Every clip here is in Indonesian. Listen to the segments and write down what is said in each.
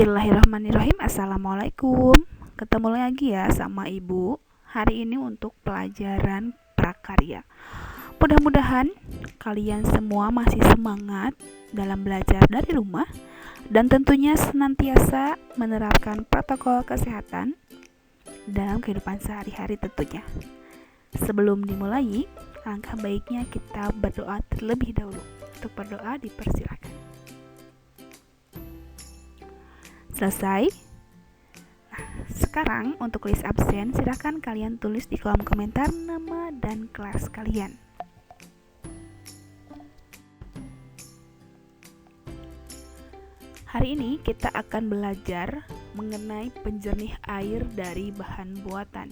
Bismillahirrahmanirrahim. Assalamualaikum. Ketemu lagi ya sama Ibu. Hari ini untuk pelajaran prakarya. Mudah-mudahan kalian semua masih semangat dalam belajar dari rumah dan tentunya senantiasa menerapkan protokol kesehatan dalam kehidupan sehari-hari tentunya. Sebelum dimulai, alangkah baiknya kita berdoa terlebih dahulu. Untuk berdoa dipersilakan. Selesai. Nah, sekarang untuk list absen, silakan kalian tulis di kolom komentar nama dan kelas kalian. Hari ini kita akan belajar mengenai penjernih air dari bahan buatan.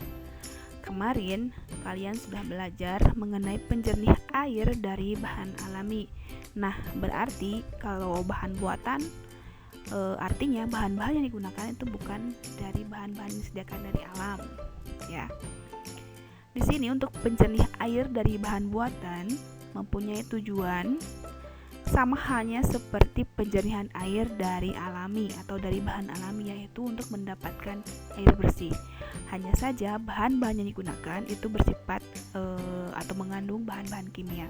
Kemarin kalian sudah belajar mengenai penjernih air dari bahan alami. Nah, berarti kalau bahan buatan artinya bahan-bahan yang digunakan itu bukan dari bahan-bahan yang disediakan dari alam, ya. Di sini untuk penjernih air dari bahan buatan mempunyai tujuan sama halnya seperti penjernihan air dari alami atau dari bahan alami, yaitu untuk mendapatkan air bersih. Hanya saja bahan-bahan yang digunakan itu bersifat atau mengandung bahan-bahan kimia.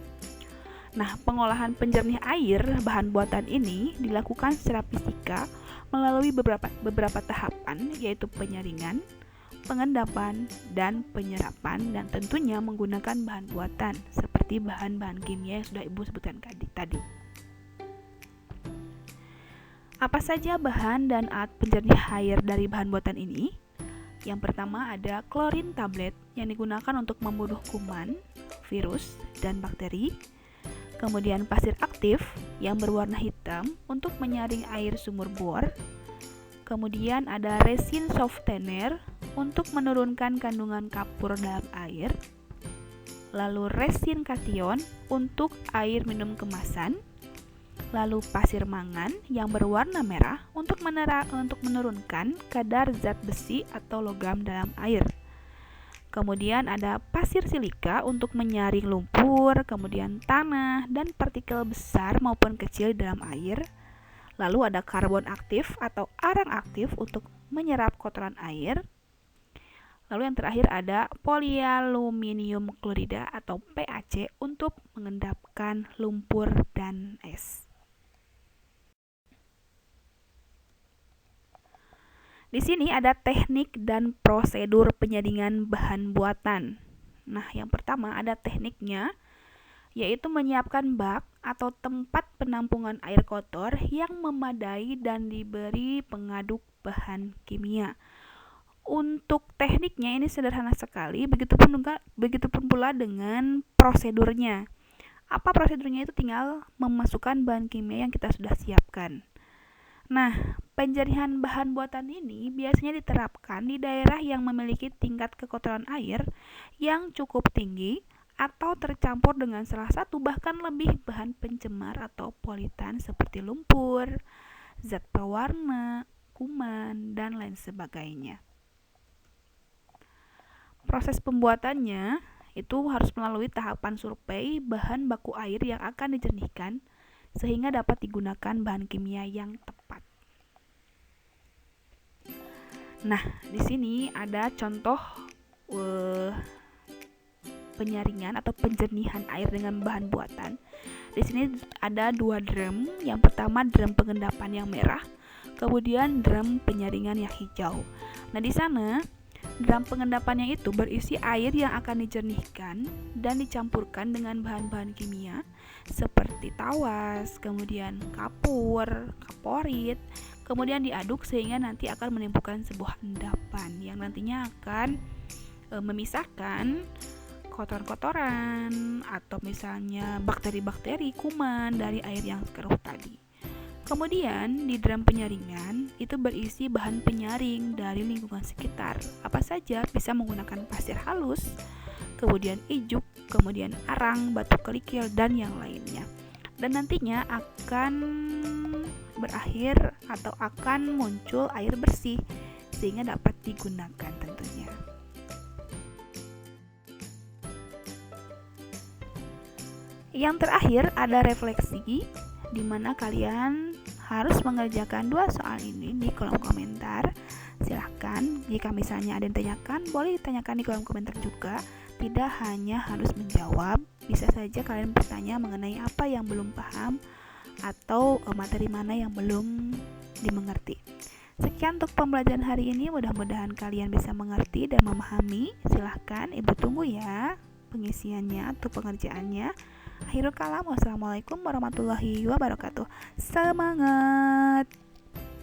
Nah, pengolahan penjernih air bahan buatan ini dilakukan secara fisika melalui beberapa tahapan, yaitu penyaringan, pengendapan, dan penyerapan, dan tentunya menggunakan bahan buatan seperti bahan-bahan kimia yang sudah Ibu sebutkan tadi. Apa saja bahan dan alat penjernih air dari bahan buatan ini? Yang pertama ada klorin tablet yang digunakan untuk membunuh kuman, virus, dan bakteri. Kemudian pasir aktif yang berwarna hitam untuk menyaring air sumur bor. Kemudian ada resin softener untuk menurunkan kandungan kapur dalam air. Lalu resin kation untuk air minum kemasan. Lalu pasir mangan yang berwarna merah untuk menurunkan kadar zat besi atau logam dalam air. Kemudian ada pasir silika untuk menyaring lumpur, kemudian tanah dan partikel besar maupun kecil dalam air. Lalu ada karbon aktif atau arang aktif untuk menyerap kotoran air. Lalu yang terakhir ada polyaluminium klorida atau PAC untuk mengendapkan lumpur dan es. Di sini ada teknik dan prosedur penyaringan bahan buatan. Nah, yang pertama ada tekniknya, yaitu menyiapkan bak atau tempat penampungan air kotor yang memadai dan diberi pengaduk bahan kimia. Untuk tekniknya ini sederhana sekali, begitupun pula dengan prosedurnya. Apa prosedurnya? Itu tinggal memasukkan bahan kimia yang kita sudah siapkan. Nah, penjernihan bahan buatan ini biasanya diterapkan di daerah yang memiliki tingkat kekotoran air yang cukup tinggi atau tercampur dengan salah satu bahkan lebih bahan pencemar atau polutan seperti lumpur, zat pewarna, kuman, dan lain sebagainya. Proses pembuatannya itu harus melalui tahapan survei bahan baku air yang akan dijernihkan sehingga dapat digunakan bahan kimia yang tepat. Nah, di sini ada contoh penyaringan atau penjernihan air dengan bahan buatan. Di sini ada 2 drum. Yang pertama drum pengendapan yang merah, kemudian drum penyaringan yang hijau. Nah, di sana drum pengendapannya itu berisi air yang akan dijernihkan dan dicampurkan dengan bahan-bahan kimia seperti tawas, kemudian kapur, kaporit, kemudian diaduk sehingga nanti akan menimbulkan sebuah endapan yang nantinya akan memisahkan kotoran-kotoran atau misalnya bakteri-bakteri, kuman dari air yang keruh tadi. Kemudian di drum penyaringan itu berisi bahan penyaring dari lingkungan sekitar. Apa saja? Bisa menggunakan pasir halus, kemudian ijuk, kemudian arang, batu kerikil, dan yang lainnya. Dan nantinya akan berakhir atau akan muncul air bersih sehingga dapat digunakan tentunya. Yang terakhir ada refleksi, di mana kalian harus mengerjakan 2 soal ini di kolom komentar. Silahkan, jika misalnya ada yang ditanyakan, boleh ditanyakan di kolom komentar juga. Tidak hanya harus menjawab, bisa saja kalian bertanya mengenai apa yang belum paham atau materi mana yang belum dimengerti. Sekian untuk pembelajaran hari ini, mudah-mudahan kalian bisa mengerti dan memahami. Silahkan, Ibu tunggu ya pengisiannya atau pengerjaannya. Akhirul kalam, wassalamualaikum warahmatullahi wabarakatuh. Semangat!